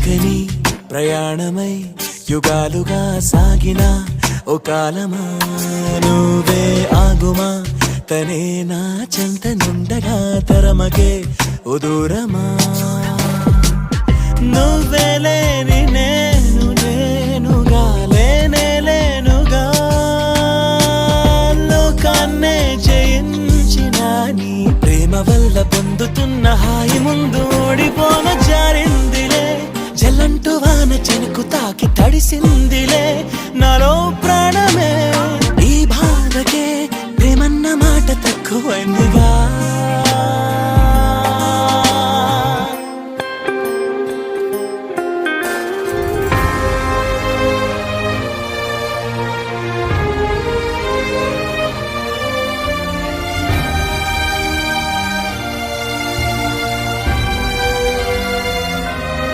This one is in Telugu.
ఆగని ప్రయాణమై యుగాలుగా సాగిన ఓ కాలమా నువ్వే ఆగుమా తనే నా చెంత నుండగా తరమగే ఓ దూరమా నువ్వే లేని నేను నేనుగా లేనే లేనుగా లోకాన్నే జయించిన నీ ప్రేమ వల్ల పొందుతున్న హాయి ముందు ఓడిపోన జారిందిలే జల్లంటూ వాన చెనుకు తాకి తడిసిందిలే